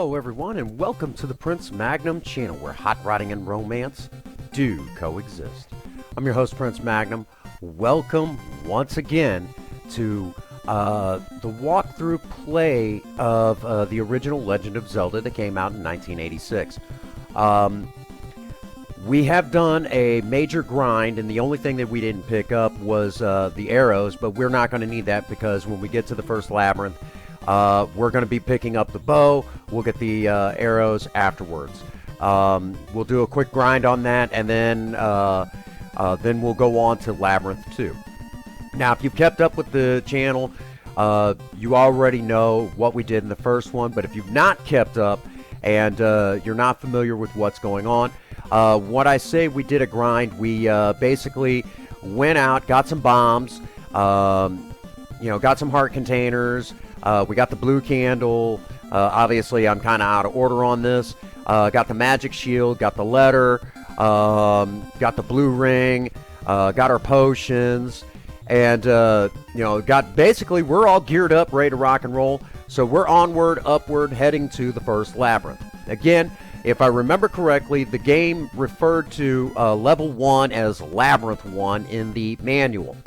Hello everyone and welcome to the Prince Magnum channel where hot rodding and romance do coexist. I'm your host Prince Magnum. Welcome once again to the walkthrough play of the original Legend of Zelda that came out in 1986. We have done a major grind, and the only thing that we didn't pick up was the arrows, but we're not going to need that because when we get to the first labyrinth, we're going to be picking up the bow. We'll get the arrows afterwards. We'll do a quick grind on that, and then we'll go on to Labyrinth 2. Now, if you've kept up with the channel, you already know what we did in the first one, but if you've not kept up and you're not familiar with what's going on, what I say we did a grind. We basically went out, got some bombs, got some heart containers. We got the blue candle. Obviously, I'm kind of out of order on this. Got the magic shield, got the letter, got the blue ring, got our potions, and basically we're all geared up, ready to rock and roll. So we're onward, upward, heading to the first labyrinth. Again, if I remember correctly, the game referred to level 1 as Labyrinth 1 in the manual.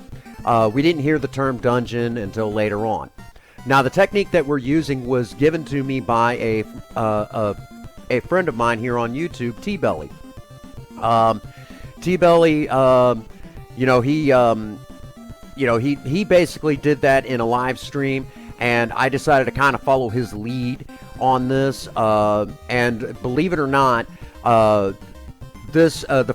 We didn't hear the term dungeon until later on. Now, the technique that we're using was given to me by a friend of mine here on YouTube, T-Belly. T-Belly, he basically did that in a live stream, and I decided to kind of follow his lead on this. And believe it or not, the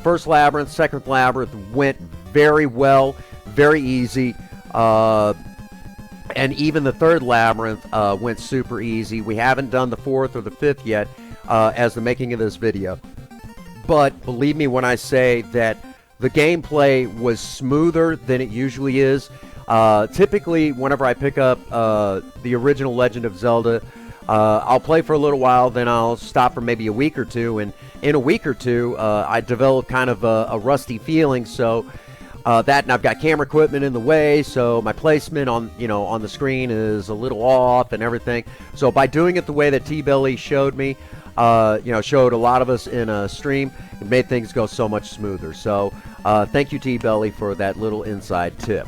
first labyrinth, second labyrinth went very well, very easy. And even the third labyrinth went super easy. We haven't done the fourth or the fifth yet as the making of this video. But believe me when I say that the gameplay was smoother than it usually is. Typically, whenever I pick up the original Legend of Zelda, I'll play for a little while, then I'll stop for maybe a week or two. And in a week or two, I develop kind of a rusty feeling. So that, and I've got camera equipment in the way, so my placement on the screen is a little off and everything. So by doing it the way that T-Belly showed me, showed a lot of us in a stream, it made things go so much smoother. So thank you, T-Belly, for that little inside tip.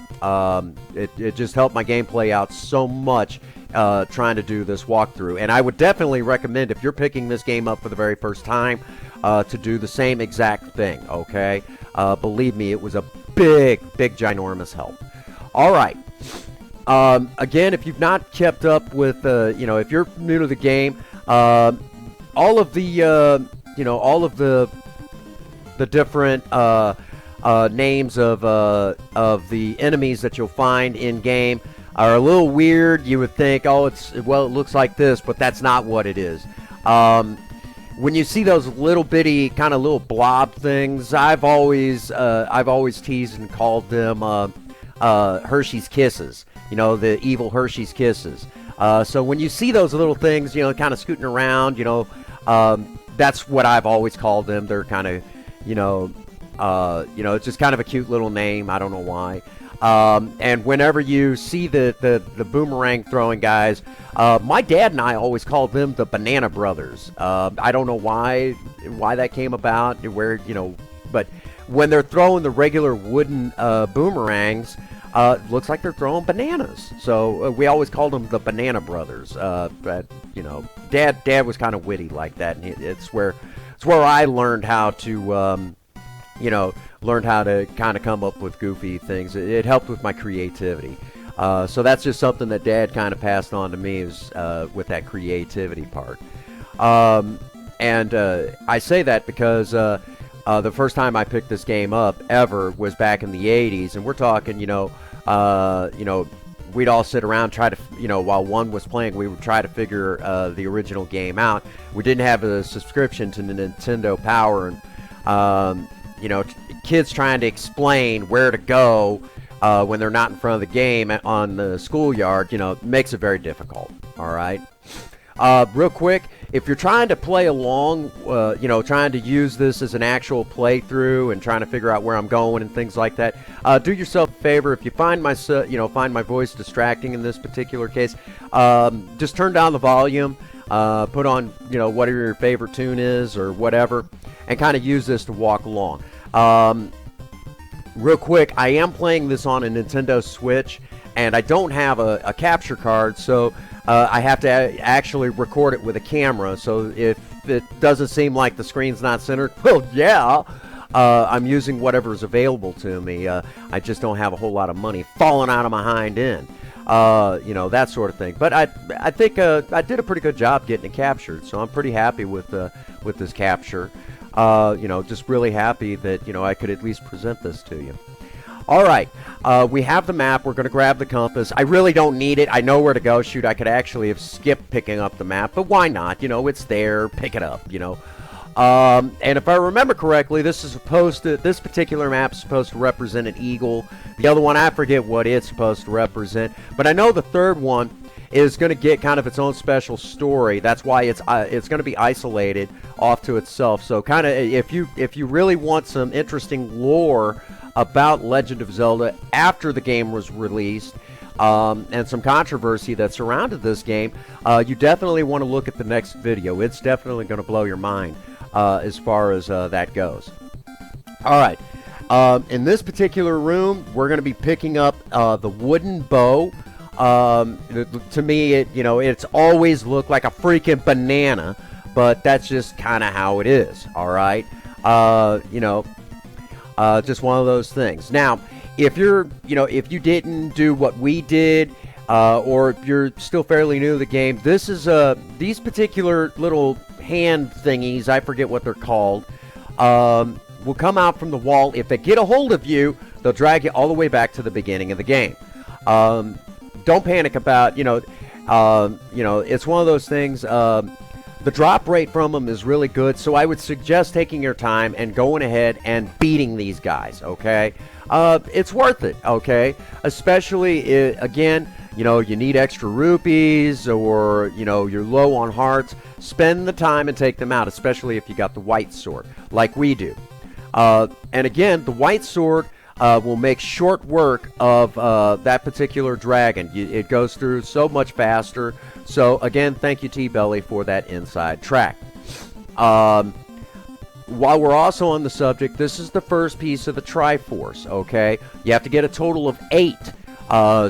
It just helped my gameplay out so much trying to do this walkthrough. And I would definitely recommend, if you're picking this game up for the very first time, to do the same exact thing, okay? Believe me, it was a big ginormous help. All right. Again, if you've not kept up with, if you're new to the game, all of the different names of the enemies that you'll find in game are a little weird. You would think, oh, it looks like this, but that's not what it is. When you see those little bitty kind of little blob things, I've always teased and called them Hershey's Kisses. The evil Hershey's Kisses. So when you see those little things, kind of scooting around, that's what I've always called them. They're kind of, it's just kind of a cute little name. I don't know why. And whenever you see the boomerang throwing guys, my dad and I always called them the Banana Brothers. I don't know why that came about, but when they're throwing the regular wooden boomerangs, looks like they're throwing bananas. So we always called them the Banana Brothers. But Dad was kind of witty like that, and it's where I learned how to learned how to kind of come up with goofy things. It helped with my creativity. So that's just something that Dad kind of passed on to me, is with that creativity part. And I say that because the first time I picked this game up ever was back in the 80s, and we're talking, we'd all sit around, try to, while one was playing, we would try to figure the original game out. We didn't have a subscription to the Nintendo Power, and kids trying to explain where to go when they're not in front of the game on the schoolyard, makes it very difficult. All right. Real quick, if you're trying to play along, trying to use this as an actual playthrough and trying to figure out where I'm going and things like that, do yourself a favor. If you find my voice distracting in this particular case, just turn down the volume. put on, whatever your favorite tune is or whatever, and kind of use this to walk along. Real quick, I am playing this on a Nintendo Switch, and I don't have a capture card, so I have to actually record it with a camera. So if it doesn't seem like the screen's not centered, well, yeah, I'm using whatever's available to me. I just don't have a whole lot of money falling out of my hind end, that sort of thing. But I think I did a pretty good job getting it captured, so I'm pretty happy with this capture. Just really happy that, I could at least present this to you. All right, we have the map. We're going to grab the compass. I really don't need it. I know where to go. Shoot, I could actually have skipped picking up the map, but why not? It's there. Pick it up, And if I remember correctly, this particular map is supposed to represent an eagle. The other one, I forget what it's supposed to represent, but I know the third one is going to get kind of its own special story. That's why it's going to be isolated off to itself. So kind of if you really want some interesting lore about Legend of Zelda after the game was released, and some controversy that surrounded this game, you definitely want to look at the next video. It's definitely going to blow your mind as far as that goes. All right. In this particular room, we're going to be picking up the wooden bow. To me, it's always looked like a freaking banana, but that's just kind of how it is. All right. Just one of those things. Now, if you didn't do what we did, or if you're still fairly new to the game, this is these particular little hand thingies, I forget what they're called, will come out from the wall. If they get a hold of you, they'll drag you all the way back to the beginning of the game. Don't panic about, it's one of those things. The drop rate from them is really good, so I would suggest taking your time and going ahead and beating these guys, okay? It's worth it, okay? Especially, again, you need extra rupees, or, you're low on hearts. Spend the time and take them out, especially if you got the white sword, like we do. And again, the white sword will make short work of that particular dragon. It goes through so much faster. So again, thank you, T-Belly, for that inside track. While we're also on the subject, this is the first piece of the Triforce, okay? You have to get a total of 8.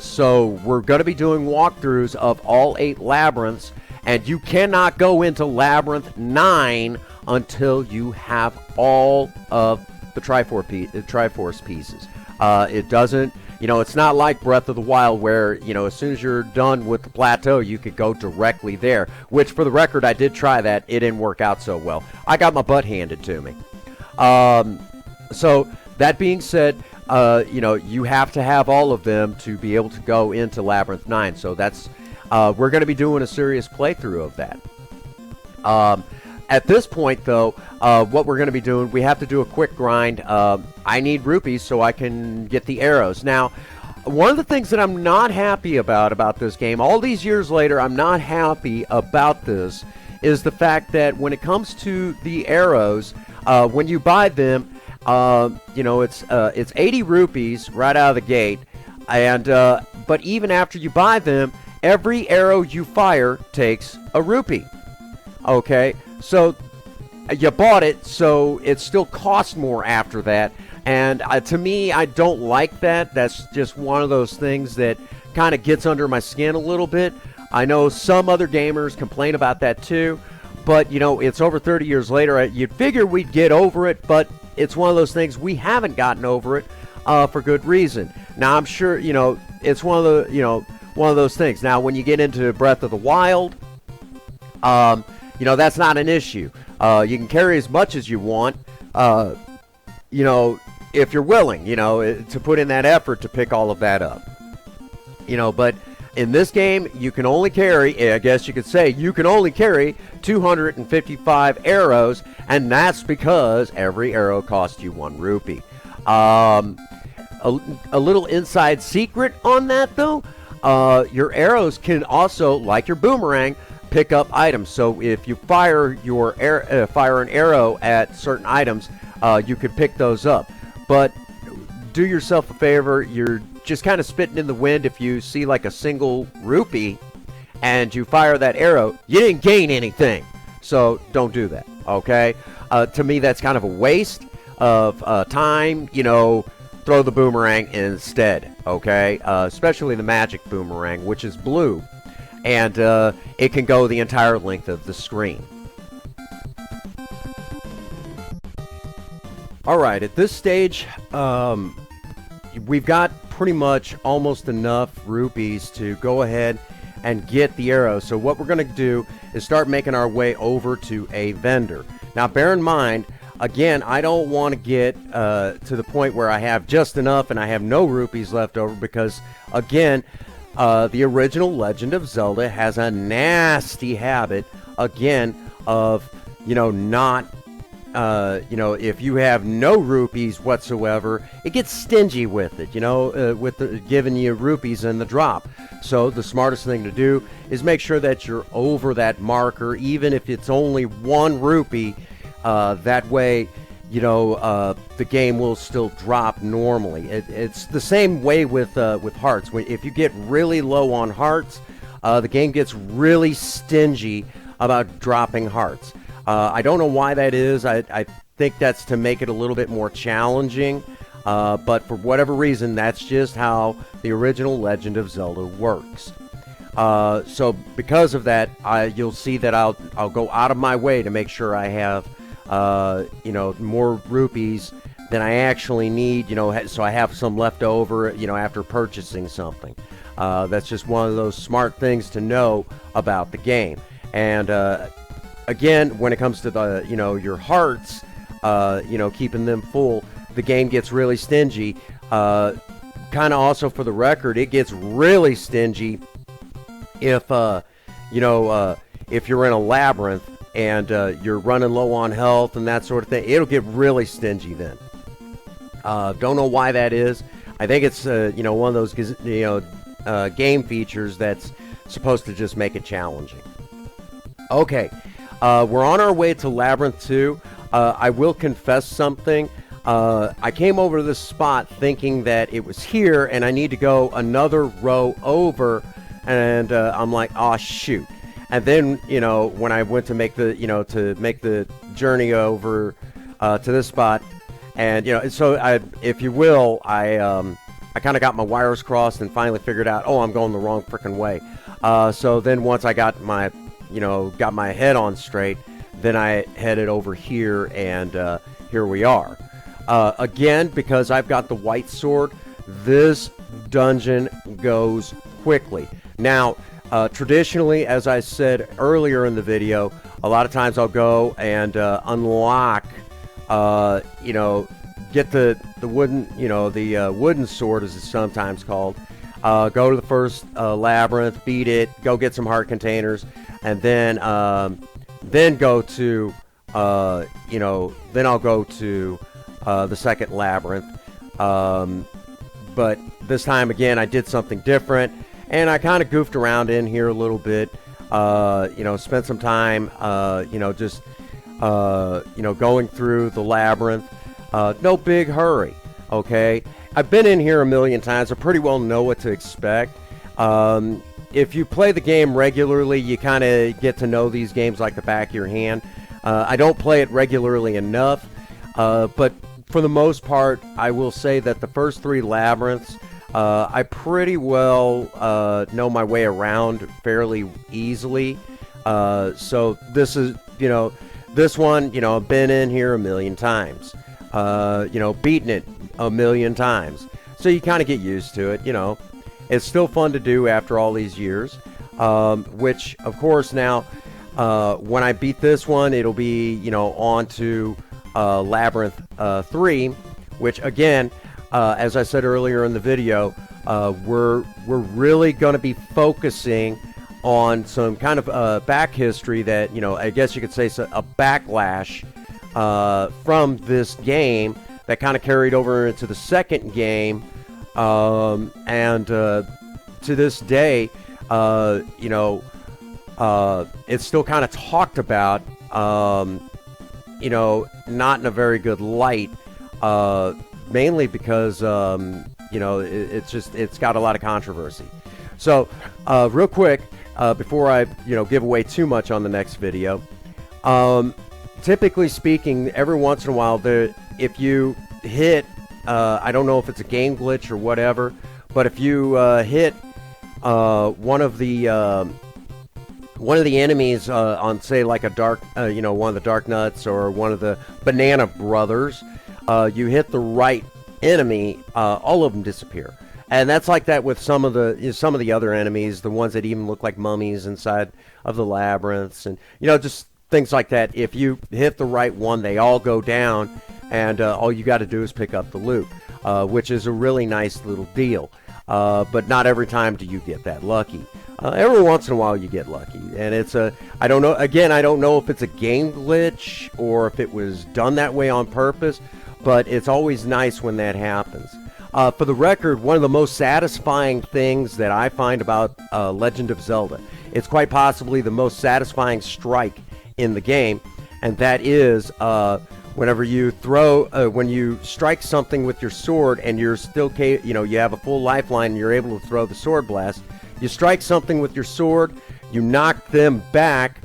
So we're going to be doing walkthroughs of all 8 labyrinths, and you cannot go into Labyrinth 9 until you have all of the Triforce pieces. It doesn't, it's not like Breath of the Wild where, as soon as you're done with the plateau, you could go directly there, which, for the record, I did try that. It didn't work out so well. I got my butt handed to me. So that being said, you have to have all of them to be able to go into Labyrinth 9. So that's, we're going to be doing a serious playthrough of that. At this point, though, what we're going to be doing, we have to do a quick grind. I need rupees so I can get the arrows. Now, one of the things that I'm not happy about this game, all these years later, I'm not happy about this, is the fact that when it comes to the arrows, when you buy them, it's 80 rupees right out of the gate, and but even after you buy them, every arrow you fire takes a rupee. Okay, so you bought it, so it still costs more after that. And to me, I don't like that. That's just one of those things that kind of gets under my skin a little bit. I know some other gamers complain about that too, but it's over 30 years later. You'd figure we'd get over it, but it's one of those things we haven't gotten over it for good reason. Now, I'm sure it's one of those things. Now, when you get into Breath of the Wild, that's not an issue. You can carry as much as you want, if you're willing, to put in that effort to pick all of that up. But in this game, you can only carry, I guess you could say, you can only carry 255 arrows, and that's because every arrow costs you 1 rupee. A little inside secret on that, though, your arrows can also, like your boomerang, pick up items. So if you fire an arrow at certain items, you could pick those up. But do yourself a favor, you're just kind of spitting in the wind if you see like a single rupee and you fire that arrow, you didn't gain anything. So don't do that, okay? To me, that's kind of a waste of time. You know, throw the boomerang instead, okay? Especially the magic boomerang, which is blue, and it can go the entire length of the screen. Alright, at this stage, we've got pretty much almost enough rupees to go ahead and get the arrow. So what we're going to do is start making our way over to a vendor. Now bear in mind, again, I don't want to get to the point where I have just enough and I have no rupees left over, because again, the original Legend of Zelda has a nasty habit, again, of, you know, not if you have no rupees whatsoever, it gets stingy with it, with giving you rupees in the drop. So the smartest thing to do is make sure that you're over that marker, even if it's only 1 rupee. That way, the game will still drop normally. It's the same way with hearts. If you get really low on hearts, the game gets really stingy about dropping hearts. I don't know why that is. I think that's to make it a little bit more challenging. But for whatever reason, that's just how the original Legend of Zelda works. So because of that, you'll see that I'll go out of my way to make sure I have more rupees than I actually need. So I have some left over. After purchasing something. That's just one of those smart things to know about the game. And again, when it comes to the your hearts, keeping them full, the game gets really stingy. Kind of also for the record, it gets really stingy if if you're in a labyrinth and you're running low on health and that sort of thing. It'll get really stingy then. Don't know why that is. I think it's one of those game features that's supposed to just make it challenging. Okay. We're on our way to Labyrinth 2. I will confess something. I came over to this spot thinking that it was here, and I need to go another row over, and I'm like, oh shoot. And then, when I went to make the journey over to this spot, and so if you will, I kind of got my wires crossed and finally figured out, oh, I'm going the wrong freaking way. So then once I got my got my head on straight, then I headed over here, and here we are. Again, because I've got the white sword, this dungeon goes quickly. Now, traditionally, as I said earlier in the video, a lot of times I'll go and unlock, get the wooden, the wooden sword, as it's sometimes called. Go to the first labyrinth, beat it, go get some heart containers, and then go to, then I'll go to the second labyrinth. But this time again, I did something different, and I kind of goofed around in here a little bit. Spent some time, just going through the labyrinth. No big hurry. Okay, I've been in here a million times. I pretty well know what to expect. If you play the game regularly, you kind of get to know these games like the back of your hand. I don't play it regularly enough, but for the most part, I will say that the first 3 labyrinths, I pretty well know my way around fairly easily. So this is, this one, I've been in here a million times. Beaten it a million times. So you kind of get used to it, It's still fun to do after all these years, which, of course, now, when I beat this one, it'll be, on to Labyrinth 3, which, again, as I said earlier in the video, we're really going to be focusing on some kind of back history that, I guess you could say a backlash from this game that kind of carried over into the second game. And to this day, it's still kind of talked about, not in a very good light, mainly because, it's got a lot of controversy. So, real quick, before I give away too much on the next video. Typically speaking, every once in a while, if you hit, I don't know if it's a game glitch or whatever, but if you hit one of the enemies on, say, like a dark, one of the Dark Nuts or one of the Banana Brothers, you hit the right enemy, all of them disappear. And that's like that with some of the other enemies, the ones that even look like mummies inside of the labyrinths, and just things like that. If you hit the right one, they all go down, and all you got to do is pick up the loot, which is a really nice little deal. But not every time do you get that lucky. Every once in a while you get lucky, and I don't know. Again, I don't know if it's a game glitch or if it was done that way on purpose, but it's always nice when that happens. For the record, one of the most satisfying things that I find about Legend of Zelda, it's quite possibly the most satisfying strike in the game, and that is whenever you when you strike something with your sword and you're still, you have a full lifeline and you're able to throw the sword blast. You strike something with your sword, you knock them back,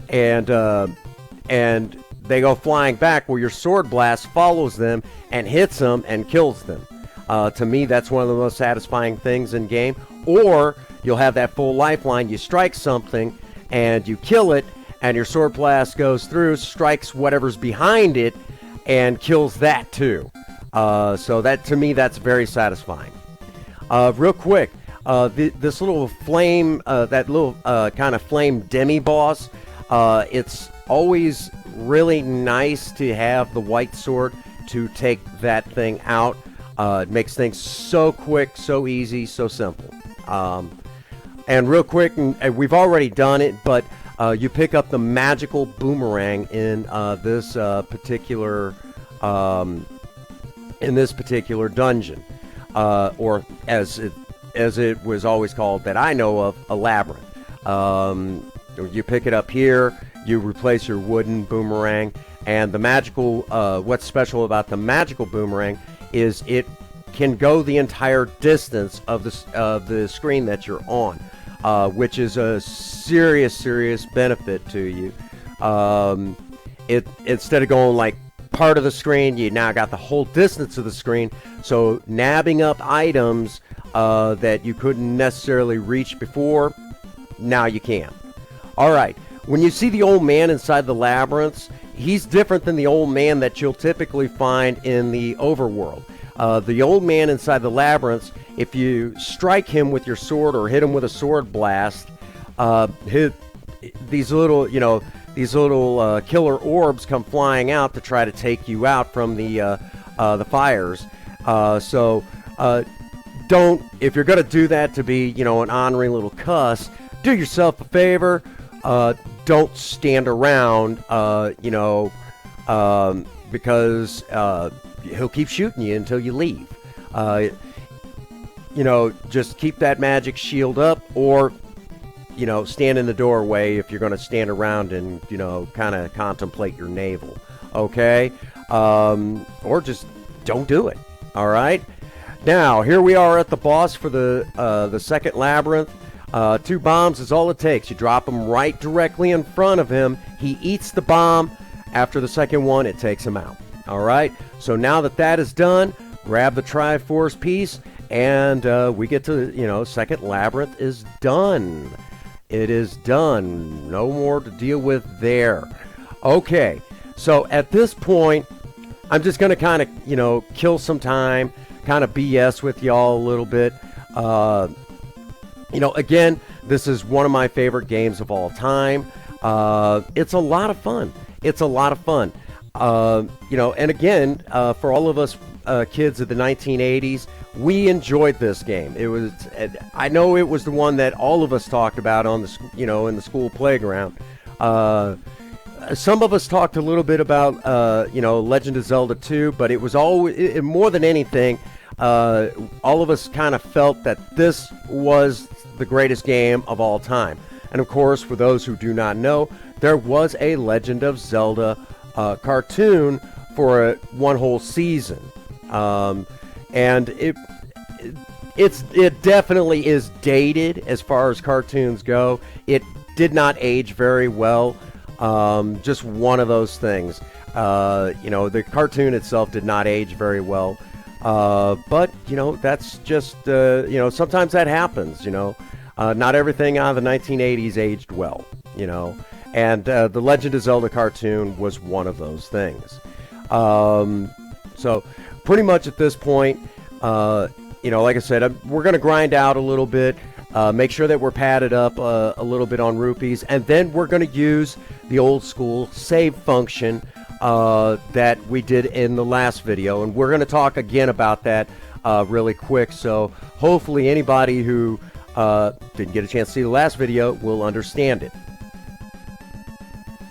and they go flying back, where your sword blast follows them and hits them and kills them. To me, that's one of the most satisfying things in game. Or you'll have that full lifeline, you strike something and you kill it, and your sword blast goes through, strikes whatever's behind it, and kills that too. So that, to me, that's very satisfying. Real quick, this little flame, that little kind of flame demi-boss, it's always really nice to have the white sword to take that thing out. It makes things so quick, so easy, so simple. And real quick, and we've already done it, but you pick up the magical boomerang in this particular dungeon, or as it was always called, that I know of, a labyrinth. You pick it up here, you replace your wooden boomerang, and the magical, what's special about the magical boomerang is it can go the entire distance of the screen that you're on, which is a serious benefit to you. Instead of going like part of the screen, you now got the whole distance of the screen, so nabbing up items that you couldn't necessarily reach before, now you can. Alright, when you see the old man inside the labyrinths, he's different than the old man that you'll typically find in the overworld. The old man inside the labyrinths, if you strike him with your sword or hit him with a sword blast, these little killer orbs come flying out to try to take you out from the fires. So don't, if you're going to do that to be, an ornery little cuss, do yourself a favor. Don't stand around, because he'll keep shooting you until you leave. Just keep that magic shield up, or, stand in the doorway if you're going to stand around and, kind of contemplate your navel. Okay? Or just don't do it. All right? Now, here we are at the boss for the second labyrinth. 2 bombs is all it takes. You drop them right directly in front of him. He eats the bomb. After the second one, it takes him out. All right? So now that is done, grab the Triforce piece, and we get to, second labyrinth is done. It is done. No more to deal with there. Okay. So at this point, I'm just going to kind of, kill some time, kind of BS with y'all a little bit. Again, this is one of my favorite games of all time. It's a lot of fun. It's a lot of fun. And again, for all of us kids of the 1980s, we enjoyed this game. It was, I know it was the one that all of us talked about on the, in the school playground. Some of us talked a little bit about, Legend of Zelda 2, but it was always, more than anything, all of us kind of felt that this was the greatest game of all time. And of course, for those who do not know, there was a Legend of Zelda cartoon for one whole season. And it definitely is dated as far as cartoons go. It did not age very well. Just one of those things. The cartoon itself did not age very well. But that's just sometimes that happens. Not everything out of the 1980s aged well. And the Legend of Zelda cartoon was one of those things. So pretty much at this point, like I said, we're going to grind out a little bit, make sure that we're padded up a little bit on rupees, and then we're going to use the old school save function that we did in the last video, and we're going to talk again about that really quick. So hopefully anybody who didn't get a chance to see the last video will understand it.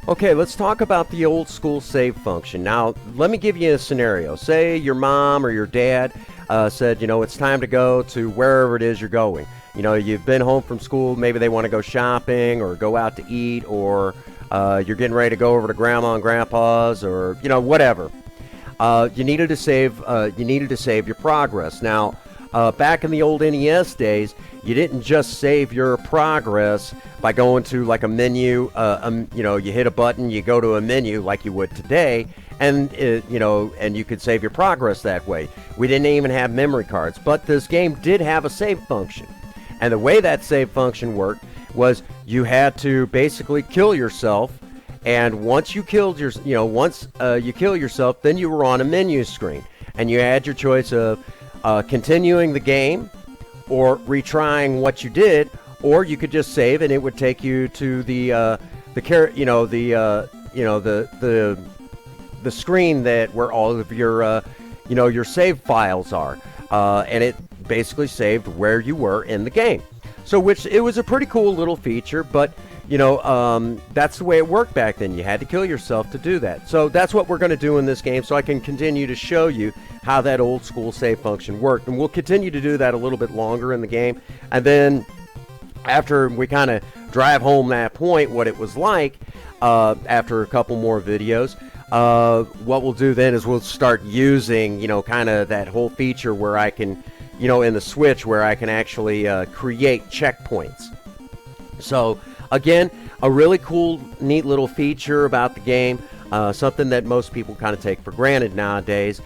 Okay, let's talk about the old school save function. Now, let me give you a scenario. Say your mom or your dad said, it's time to go to wherever it is you're going. You've been home from school, maybe they want to go shopping or go out to eat, or you're getting ready to go over to grandma and grandpa's, or whatever. You needed to save your progress. Now, back in the old NES days, you didn't just save your progress by going to like a menu. You hit a button, you go to a menu like you would today, and and you could save your progress that way. We didn't even have memory cards, but this game did have a save function, and the way that save function worked was you had to basically kill yourself, and once you killed you kill yourself, then you were on a menu screen, and you had your choice of continuing the game or retrying what you did, or you could just save and it would take you to the screen where all of your save files are, and it basically saved where you were in the game. So it was a pretty cool little feature, but that's the way it worked back then. You had to kill yourself to do that. So that's what we're going to do in this game, so I can continue to show you how that old school save function worked. And we'll continue to do that a little bit longer in the game. And then after we kind of drive home that point, what it was like, after a couple more videos, what we'll do then is we'll start using, kind of that whole feature where I can, in the Switch, where I can actually create checkpoints. So again, a really cool, neat little feature about the game, something that most people kind of take for granted nowadays.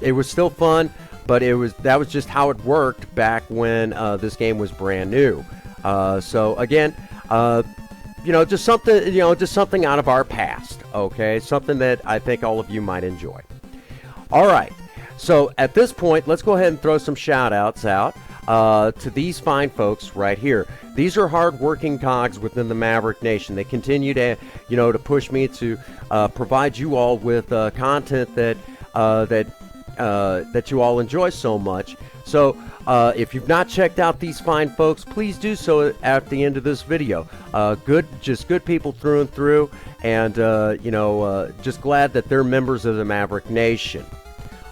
It was still fun, but that was just how it worked back when this game was brand new. So again, just something out of our past. Okay, something that I think all of you might enjoy. All right, so at this point, let's go ahead and throw some shout outs out to these fine folks right here. These are hard-working cogs within the Maverick Nation. They continue to, to push me to provide you all with content that you all enjoy so much. So if you've not checked out these fine folks, please do so at the end of this video. Just good people through and through, and just glad that they're members of the Maverick Nation.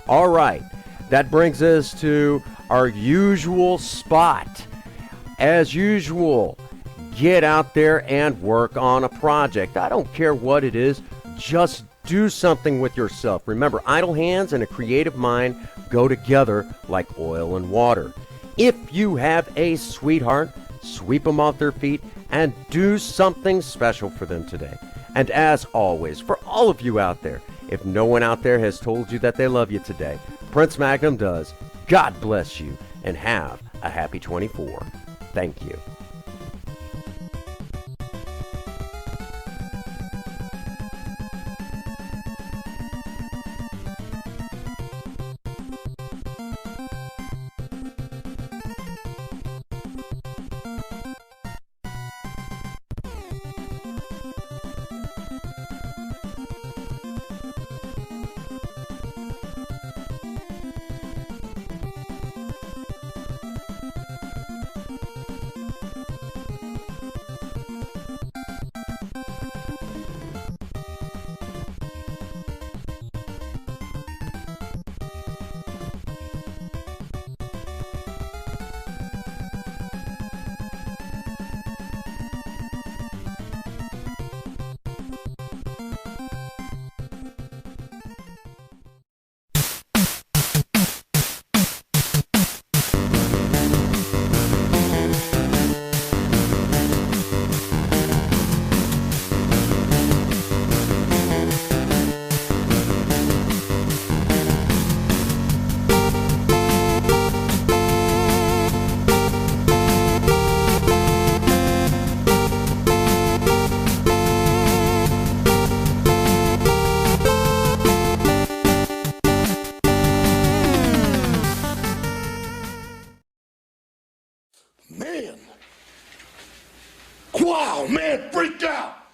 All right, that brings us to our usual spot. As usual, get out there and work on a project. I don't care what it is, just do something with yourself. Remember, idle hands and a creative mind go together like oil and water. If you have a sweetheart, sweep them off their feet and do something special for them today. And as always, for all of you out there, if no one out there has told you that they love you today, Prince Magnum does. God bless you and have a happy 24. Thank you. Wow, man, freaked out.